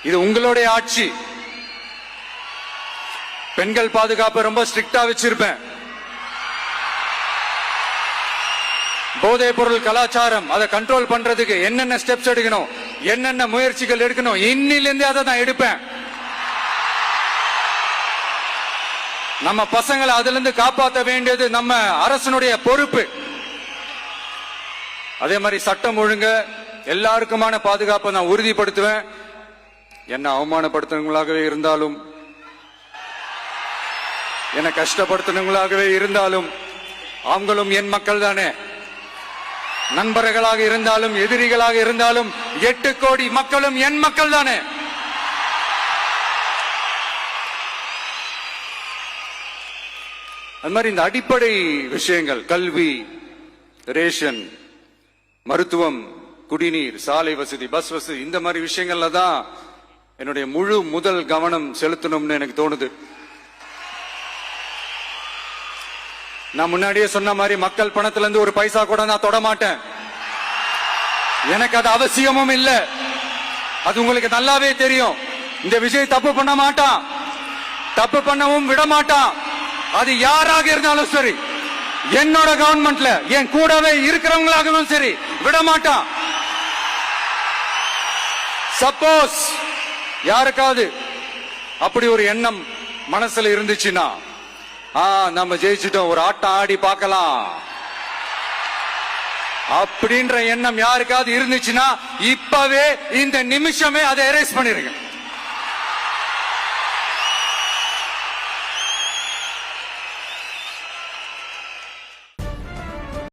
இது உங்களுடைய ஆட்சி. பெண்கள் பாதுகாப்பு ரொம்ப ஸ்ட்ரிக்டா வச்சிருப்பேன். போதைப் பொருள் கலாச்சாரம் அதை கண்ட்ரோல் பண்றதுக்கு என்னென்ன ஸ்டெப்ஸ் எடுக்கணும், என்னென்ன முயற்சிகள் எடுக்கணும், இன்னிலிருந்தே அதை நான் எடுப்பேன். நம்ம பசங்களை அதுல இருந்து காப்பாற்ற வேண்டியது நம்ம அரசனுடைய பொறுப்பு. அதே மாதிரி சட்டம் ஒழுங்கு எல்லாருக்குமான பாதுகாப்பை நான் உறுதிப்படுத்துவேன். என்ன அவமானப்படுத்தினவங்களாகவே இருந்தாலும், என்ன கஷ்டப்படுத்தினவங்களாகவே இருந்தாலும், அவங்களும் என் மக்கள் தானே. நண்பர்களாக இருந்தாலும் எதிரிகளாக இருந்தாலும் 8 கோடி மக்களும் என் மக்கள் தானே. அது மாதிரி இந்த அடிப்படை விஷயங்கள், கல்வி, ரேஷன், மருத்துவம், குடிநீர், சாலை வசதி, பஸ் வசதி, இந்த மாதிரி விஷயங்கள்ல தான் என்னுடைய முதல் கவனம் செலுத்தணும்னு எனக்கு தோணுது. நான் முன்னாடியே சொன்ன மாதிரி மக்கள் பணத்துல இருந்து ஒரு பைசா கூட நான் தொட மாட்டேன். எனக்கு அது அவசியமும் இல்ல. அது உங்களுக்கு நல்லாவே தெரியும். இந்த விஜய் தப்பு பண்ண மாட்டான், தப்பு பண்ணவும் விட மாட்டான். அது யாராக இருந்தாலும் சரி, என்னோட கவர்மெண்ட்ல என் கூடவே இருக்கிறவங்களாகவும் சரி, விட மாட்டான். சப்போஸ் யாருக்காவது அப்படி ஒரு எண்ணம் மனசுல இருந்துச்சுன்னா, நம்ம ஜெயிச்சிட்டோம், ஒரு ஆட்டம் ஆடி பார்க்கலாம் அப்படின்ற எண்ணம் யாருக்காவது இருந்துச்சுன்னா இப்பவே இந்த நிமிஷமே அதை எரேஸ் பண்ணிருங்க.